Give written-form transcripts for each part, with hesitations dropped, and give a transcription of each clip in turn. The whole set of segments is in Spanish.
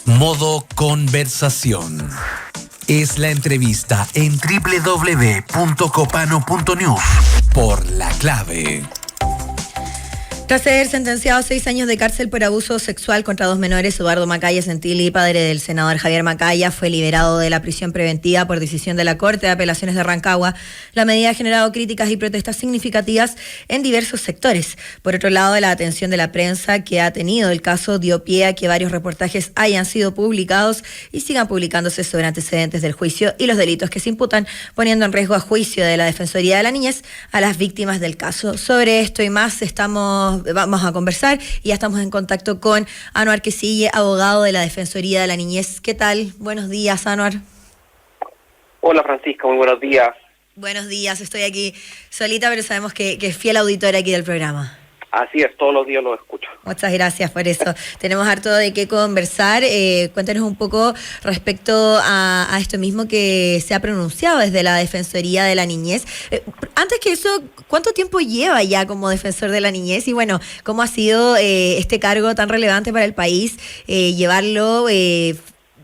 Modo conversación. Es la entrevista en www.copano.news por La Clave. Tras ser sentenciado a 6 años de cárcel por abuso sexual contra 2 menores, Eduardo Macaya Centilli, padre del senador Javier Macaya, fue liberado de la prisión preventiva por decisión de la Corte de Apelaciones de Rancagua. La medida ha generado críticas y protestas significativas en diversos sectores. Por otro lado, la atención de la prensa que ha tenido el caso dio pie a que varios reportajes hayan sido publicados y sigan publicándose sobre antecedentes del juicio y los delitos que se imputan, poniendo en riesgo a juicio de la Defensoría de la Niñez a las víctimas del caso. Sobre esto y más vamos a conversar y ya estamos en contacto con Anuar Quesille, abogado de la Defensoría de la Niñez. ¿Qué tal? Buenos días, Anuar. Hola, Francisca, muy buenos días. Buenos días, estoy aquí solita, pero sabemos que es fiel auditora aquí del programa. Así es, todos los días lo escucho. Muchas gracias por eso. Tenemos harto de qué conversar. Cuéntanos un poco respecto a esto mismo que se ha pronunciado desde la Defensoría de la Niñez. Antes que eso, ¿cuánto tiempo lleva ya como defensor de la niñez? Y bueno, ¿cómo ha sido este cargo tan relevante para el país llevarlo?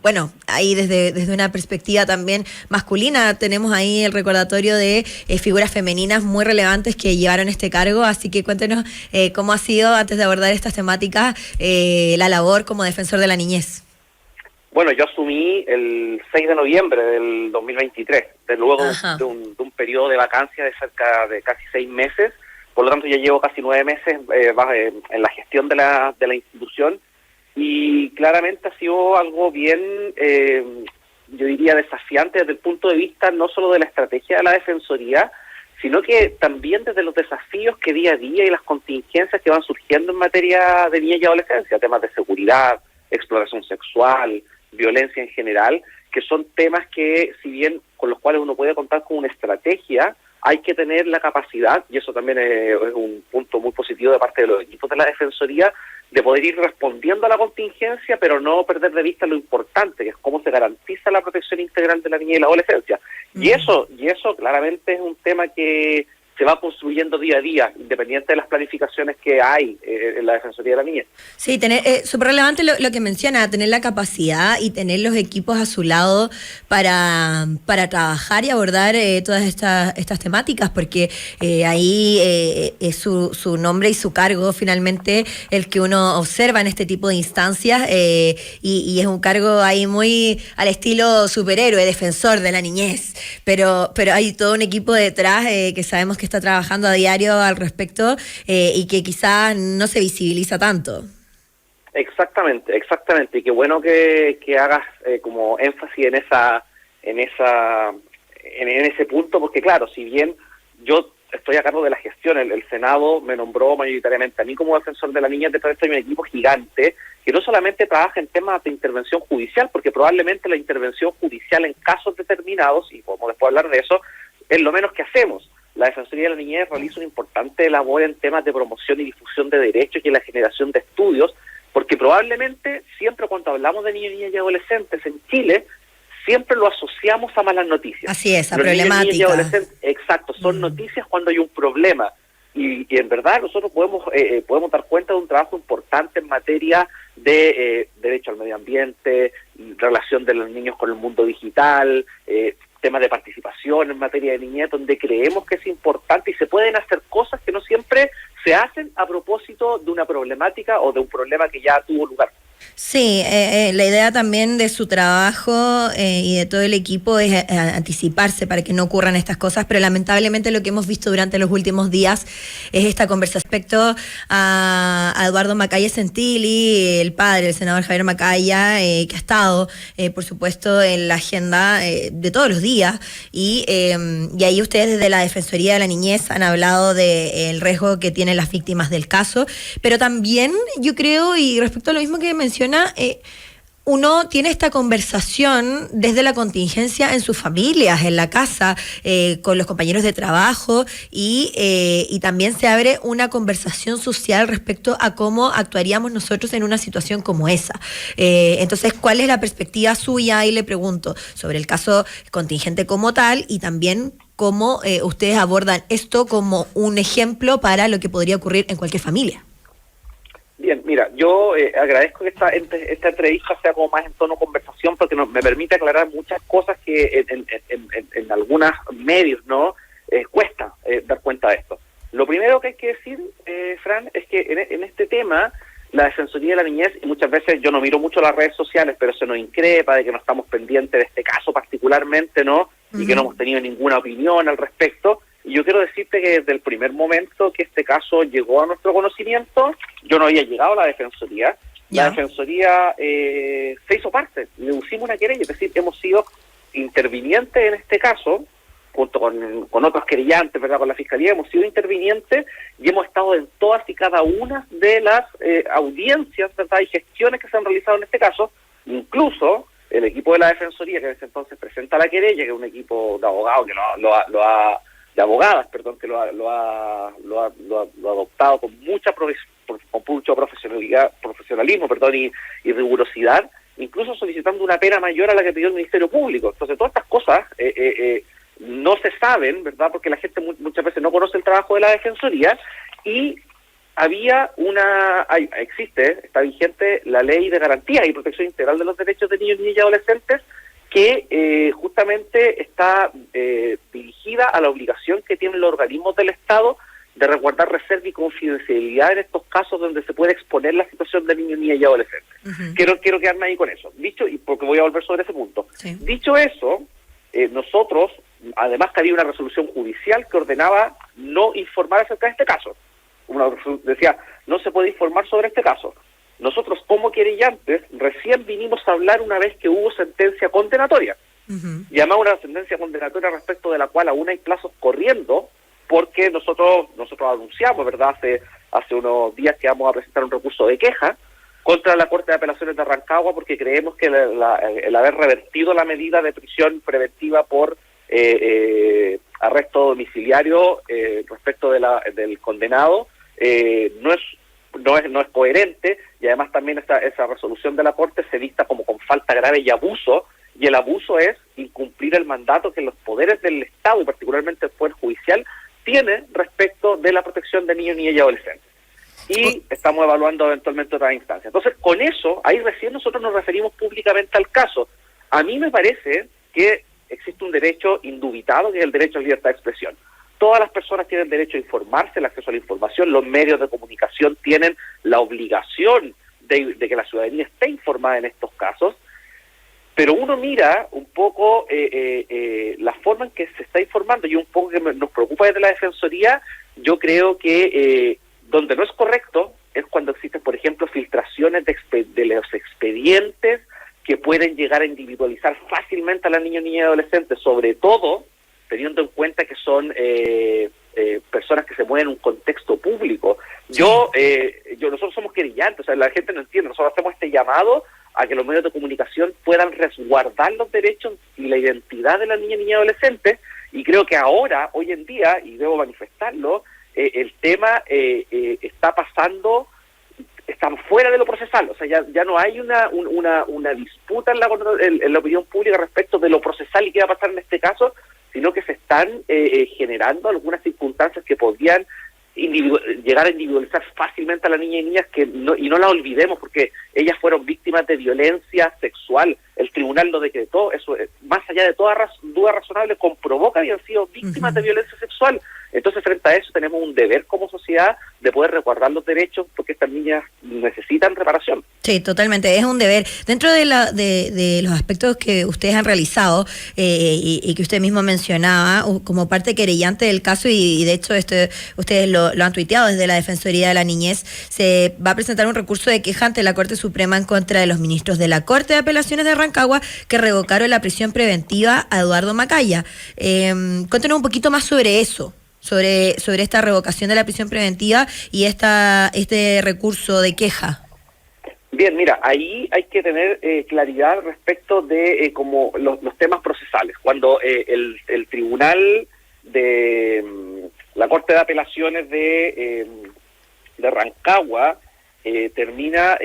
Bueno, ahí desde una perspectiva también masculina, tenemos ahí el recordatorio de figuras femeninas muy relevantes que llevaron este cargo, así que cuéntenos cómo ha sido, antes de abordar estas temáticas, la labor como defensor de la niñez. Bueno, yo asumí el 6 de noviembre del 2023, luego de un periodo de vacancia de cerca de casi 6 meses, por lo tanto ya llevo casi 9 meses en la gestión de la institución. Y claramente ha sido algo bien, yo diría, desafiante desde el punto de vista no solo de la estrategia de la Defensoría, sino que también desde los desafíos que día a día y las contingencias que van surgiendo en materia de niñez y adolescencia, temas de seguridad, exploración sexual, violencia en general, que son temas que, si bien con los cuales uno puede contar con una estrategia, hay que tener la capacidad, y eso también es un punto muy positivo de parte de los equipos de la Defensoría, de poder ir respondiendo a la contingencia, pero no perder de vista lo importante, que es cómo se garantiza la protección integral de la niñez y la adolescencia. Y eso claramente es un tema que se va construyendo día a día, independiente de las planificaciones que hay en la Defensoría de la Niñez. Sí, súper relevante lo que menciona, tener la capacidad y tener los equipos a su lado para trabajar y abordar todas estas temáticas, porque ahí es su nombre y su cargo finalmente el que uno observa en este tipo de instancias y es un cargo ahí muy al estilo superhéroe, defensor de la niñez, pero hay todo un equipo detrás que sabemos que está trabajando a diario al respecto y que quizás no se visibiliza tanto. Exactamente, y qué bueno que hagas como énfasis en ese punto, porque claro, si bien yo estoy a cargo de la gestión, el Senado me nombró mayoritariamente a mí como defensor de la niñez, detrás de un equipo gigante que no solamente trabaja en temas de intervención judicial, porque probablemente la intervención judicial en casos determinados, y podemos después hablar de eso, es lo menos que hacemos. La Defensoría de la Niñez realiza una importante labor en temas de promoción y difusión de derechos y en la generación de estudios, porque probablemente siempre cuando hablamos de niños, niñas y adolescentes en Chile, siempre lo asociamos a malas noticias. Así es, a los problemática. Niños y adolescentes, exacto, son noticias cuando hay un problema. Y en verdad nosotros podemos dar cuenta de un trabajo importante en materia de derecho al medio ambiente, relación de los niños con el mundo digital, temas de participación en materia de niñez, donde creemos que es importante y se pueden hacer cosas que no siempre se hacen a propósito de una problemática o de un problema que ya tuvo lugar. Sí, la idea también de su trabajo y de todo el equipo es anticiparse para que no ocurran estas cosas, pero lamentablemente lo que hemos visto durante los últimos días es esta conversación respecto a Eduardo Macaya Centilli, el padre del senador Javier Macaya, que ha estado, por supuesto, en la agenda de todos los días, y ahí ustedes desde la Defensoría de la Niñez han hablado del riesgo que tienen las víctimas del caso, pero también yo creo, y respecto a lo mismo que menciona, uno tiene esta conversación desde la contingencia en sus familias, en la casa, con los compañeros de trabajo y también se abre una conversación social respecto a cómo actuaríamos nosotros en una situación como esa. Entonces, ¿cuál es la perspectiva suya? Y le pregunto sobre el caso contingente como tal y también cómo ustedes abordan esto como un ejemplo para lo que podría ocurrir en cualquier familia. Bien, mira, yo agradezco que esta entrevista sea como más en tono conversación porque me permite aclarar muchas cosas que en algunos medios no cuesta dar cuenta de esto. Lo primero que hay que decir, Fran, es que en este tema la Defensoría de la Niñez, y muchas veces yo no miro mucho las redes sociales, pero se nos increpa de que no estamos pendientes de este caso particularmente, ¿no? Y que no hemos tenido ninguna opinión al respecto. Y yo quiero decirte que desde el primer momento que este caso llegó a nuestro conocimiento, yo no había llegado a la Defensoría. La Defensoría se hizo parte, le pusimos una querella, es decir, hemos sido intervinientes en este caso, junto con otros querellantes, ¿verdad?, con la Fiscalía, hemos sido intervinientes y hemos estado en todas y cada una de las audiencias, ¿verdad?, y gestiones que se han realizado en este caso, incluso el equipo de la Defensoría, que en ese entonces presenta la querella, que es un equipo de abogados que de abogadas, perdón, que lo ha adoptado con mucho profesionalismo, perdón, y rigurosidad, incluso solicitando una pena mayor a la que pidió el Ministerio Público. Entonces, todas estas cosas no se saben, ¿verdad?, porque la gente muchas veces no conoce el trabajo de la Defensoría, y está vigente la Ley de Garantía y Protección Integral de los Derechos de Niños, Niñas y Adolescentes, que justamente está dirigida a la obligación que tienen los organismos del Estado de resguardar reserva y confidencialidad en estos casos donde se puede exponer la situación de niños, niñas y adolescentes. Quiero quedarme ahí con eso. Porque voy a volver sobre ese punto. Sí. Dicho eso, nosotros, además que había una resolución judicial que ordenaba no informar acerca de este caso. Decía, no se puede informar sobre este caso. Nosotros, como querellantes, recién vinimos a hablar una vez que hubo sentencia condenatoria. Y además una sentencia condenatoria respecto de la cual aún hay plazos corriendo, porque nosotros anunciamos, ¿verdad?, hace unos días que vamos a presentar un recurso de queja contra la Corte de Apelaciones de Rancagua, porque creemos que el haber revertido la medida de prisión preventiva por arresto domiciliario respecto del condenado no es coherente, y además también esa resolución de la Corte se dicta como con falta grave y abuso, y el abuso es incumplir el mandato que los poderes del Estado, y particularmente el Poder Judicial, tiene respecto de la protección de niños, niñas y adolescentes. Y estamos evaluando eventualmente otras instancias. Entonces, con eso, ahí recién nosotros nos referimos públicamente al caso. A mí me parece que existe un derecho indubitado, que es el derecho a libertad de expresión. Todas las personas tienen derecho a informarse, el acceso a la información, los medios de comunicación tienen la obligación de que la ciudadanía esté informada en estos casos, pero uno mira un poco la forma en que se está informando, y un poco que nos preocupa desde la Defensoría. Yo creo que donde no es correcto es cuando existen, por ejemplo, filtraciones de los expedientes que pueden llegar a individualizar fácilmente a las niñas, niñas y adolescentes, sobre todo teniendo en cuenta que son personas que se mueven en un contexto público. Nosotros somos querellantes, o sea, la gente no entiende, nosotros hacemos este llamado a que los medios de comunicación puedan resguardar los derechos y la identidad de las niñas, niñas y adolescentes, y creo que ahora, hoy en día, y debo manifestarlo, el tema está fuera de lo procesal, o sea, ya no hay una disputa en la opinión pública respecto de lo procesal y qué va a pasar en este caso, sino que se están generando algunas circunstancias que podrían llegar a individualizar fácilmente a las niñas y niñas, y no las olvidemos, porque ellas fueron víctimas de violencia sexual. El tribunal lo decretó, eso más allá de toda duda razonable, comprobó que habían sido víctimas de violencia sexual. Entonces, frente a eso, tenemos un deber como sociedad de poder resguardar los derechos, porque estas niñas necesitan reparación. Sí, totalmente, es un deber. Dentro de los aspectos que ustedes han realizado y que usted mismo mencionaba como parte querellante del caso, y de hecho ustedes lo han tuiteado desde la Defensoría de la Niñez, se va a presentar un recurso de queja ante la Corte Suprema en contra de los ministros de la Corte de Apelaciones de Rancagua que revocaron la prisión preventiva a Eduardo Macaya. Cuéntenos un poquito más sobre eso. Sobre esta revocación de la prisión preventiva y este recurso de queja. Bien, mira, ahí hay que tener claridad respecto de como los temas procesales. Cuando el tribunal de la Corte de Apelaciones de Rancagua termina,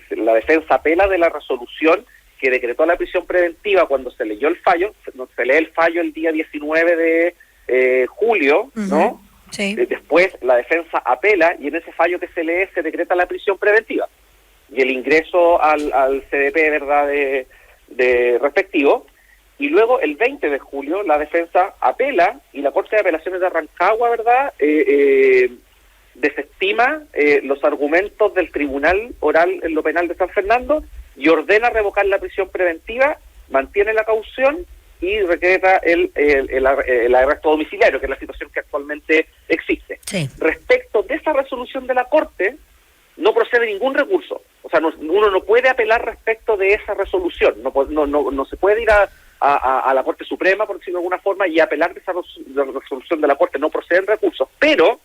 la defensa apela de la resolución que decretó la prisión preventiva cuando se leyó el fallo. Se lee el fallo el día 19 de julio, ¿no? Sí. Después la defensa apela y en ese fallo que se lee se decreta la prisión preventiva y el ingreso al CDP, ¿verdad?, de respectivo. Y luego el 20 de julio la defensa apela y la Corte de Apelaciones de Rancagua, ¿verdad?, desestima los argumentos del Tribunal Oral en lo Penal de San Fernando y ordena revocar la prisión preventiva, mantiene la caución y decreta el arresto domiciliario, que es la situación que actualmente existe. Sí. Respecto de esa resolución de la Corte, no procede ningún recurso. O sea, uno no puede apelar respecto de esa resolución. No se puede ir a la Corte Suprema, por decirlo de alguna forma, y apelar de esa resolución de la Corte. No proceden recursos, pero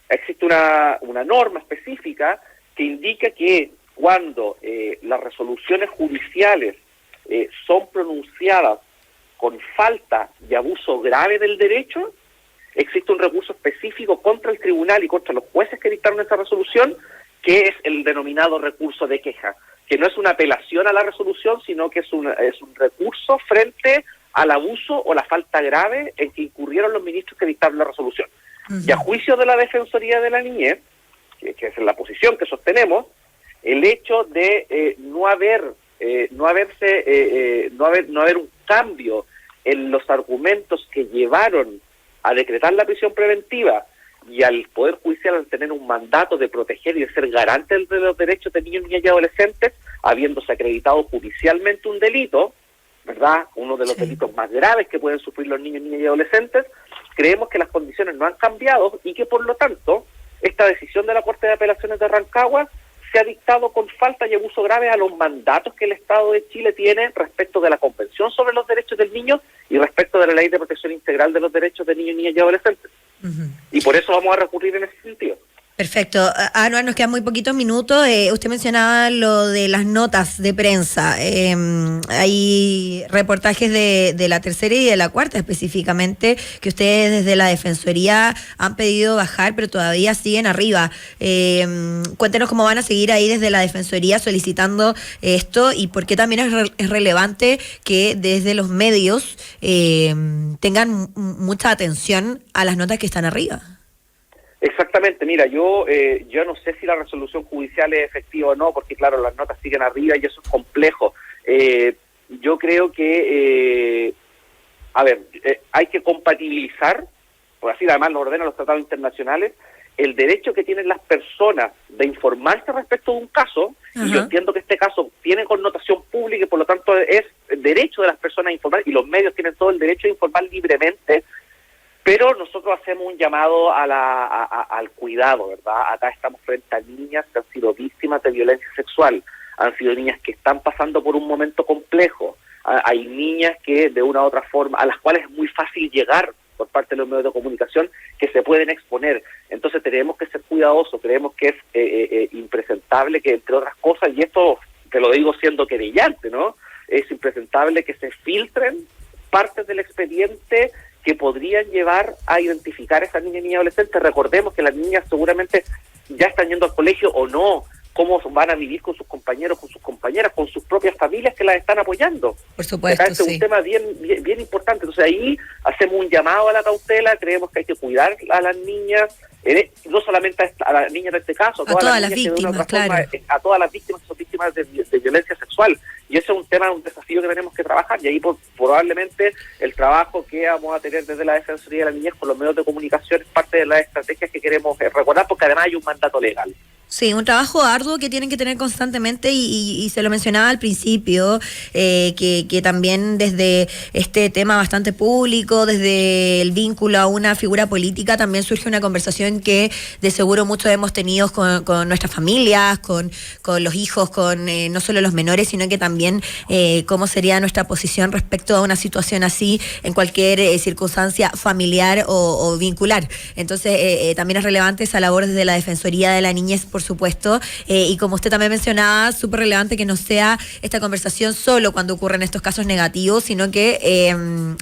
existe una norma específica que indica que cuando las resoluciones judiciales son pronunciadas con falta y abuso grave del derecho, existe un recurso específico contra el tribunal y contra los jueces que dictaron esa resolución, que es el denominado recurso de queja, que no es una apelación a la resolución, sino que es un recurso frente al abuso o la falta grave en que incurrieron los ministros que dictaron la resolución. Uh-huh. Y a juicio de la Defensoría de la Niñez, que es la posición que sostenemos, el hecho de no haber un cambio en los argumentos que llevaron a decretar la prisión preventiva y al Poder Judicial al tener un mandato de proteger y de ser garante de los derechos de niños, niñas y adolescentes, habiéndose acreditado judicialmente un delito, ¿verdad?, uno de los delitos más graves que pueden sufrir los niños, niñas y adolescentes, creemos que las condiciones no han cambiado y que por lo tanto esta decisión de la Corte de Apelaciones de Rancagua se ha dictado con falta y abuso grave a los mandatos que el Estado de Chile tiene respecto de la Convención sobre los Derechos del Niño y respecto de la Ley de Protección Integral de los Derechos de Niños, Niñas y Adolescentes. Uh-huh. Y por eso vamos a recurrir en ese sentido. Perfecto. Anuar, nos quedan muy poquitos minutos. Usted mencionaba lo de las notas de prensa. Hay reportajes de la tercera y de la cuarta específicamente que ustedes desde la Defensoría han pedido bajar, pero todavía siguen arriba. Cuéntenos cómo van a seguir ahí desde la Defensoría solicitando esto y por qué también es relevante que desde los medios tengan mucha atención a las notas que están arriba. Exactamente, mira, yo no sé si la resolución judicial es efectiva o no, porque claro, las notas siguen arriba y eso es complejo. Yo creo que, hay que compatibilizar, por así además lo ordenan los tratados internacionales, el derecho que tienen las personas de informarse respecto de un caso, uh-huh. Y yo entiendo que este caso tiene connotación pública y por lo tanto es derecho de las personas a informar, y los medios tienen todo el derecho de informar libremente. Pero nosotros hacemos un llamado al cuidado, ¿verdad? Acá estamos frente a niñas que han sido víctimas de violencia sexual, han sido niñas que están pasando por un momento complejo, hay niñas que de una u otra forma, a las cuales es muy fácil llegar por parte de los medios de comunicación, que se pueden exponer. Entonces tenemos que ser cuidadosos, creemos que es impresentable que, entre otras cosas, y esto te lo digo siendo querellante, ¿no? Es impresentable que se filtren partes del expediente que podrían llevar a identificar a esas niñas y adolescentes. Recordemos que las niñas seguramente ya están yendo al colegio o no, cómo van a vivir con sus compañeros, con sus compañeras, con sus propias familias que las están apoyando. Por supuesto, es un tema bien importante. Entonces ahí hacemos un llamado a la cautela, creemos que hay que cuidar a las niñas, no solamente a las niñas de este caso, a todas las víctimas, claro. A todas las víctimas que son víctimas de violencia sexual. Y ese es un desafío que tenemos que trabajar, y ahí probablemente el trabajo que vamos a tener desde la Defensoría de la Niñez con los medios de comunicación es parte de las estrategias que queremos recordar, porque además hay un mandato legal. Sí, un trabajo arduo que tienen que tener constantemente y se lo mencionaba al principio, que también desde este tema bastante público, desde el vínculo a una figura política, también surge una conversación que de seguro muchos hemos tenido con nuestras familias, con los hijos, con no solo los menores, sino que también cómo sería nuestra posición respecto a una situación así en cualquier circunstancia familiar o vincular. Entonces también es relevante esa labor desde la Defensoría de la Niñez, por supuesto, y como usted también mencionaba, súper relevante que no sea esta conversación solo cuando ocurren estos casos negativos, sino que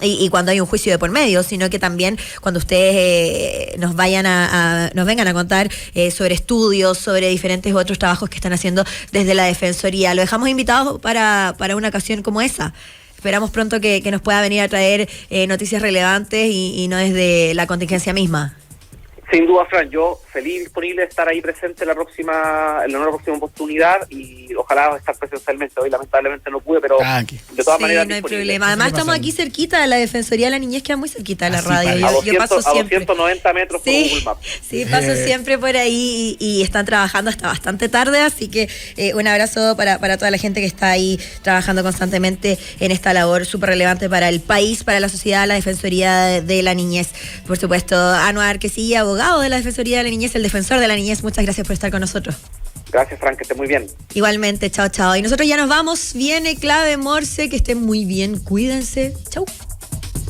y cuando hay un juicio de por medio, sino que también cuando ustedes nos vengan a contar sobre estudios, sobre diferentes otros trabajos que están haciendo desde la Defensoría. Lo dejamos invitado para una ocasión como esa. Esperamos pronto que nos pueda venir a traer noticias relevantes y no desde la contingencia misma. Sin duda, Fran, yo feliz, disponible de estar ahí presente en la próxima oportunidad y ojalá estar presencialmente. Hoy lamentablemente no pude, pero de todas maneras no hay problema. Además estamos aquí cerquita de la Defensoría de la Niñez, queda muy cerquita de la radio. Yo paso siempre. A 290 metros por Google Maps. Sí, paso siempre por ahí y están trabajando hasta bastante tarde, así que un abrazo para toda la gente que está ahí trabajando constantemente en esta labor súper relevante para el país, para la sociedad, la Defensoría de la Niñez. Por supuesto, Anuar Quesilla, abogado de la Defensoría de la Niñez, el defensor de la niñez, muchas gracias por estar con nosotros. Gracias, Fran, que esté muy bien. Igualmente, chao, chao. Y nosotros ya nos vamos, viene Clave Morse, que estén muy bien, cuídense, chau.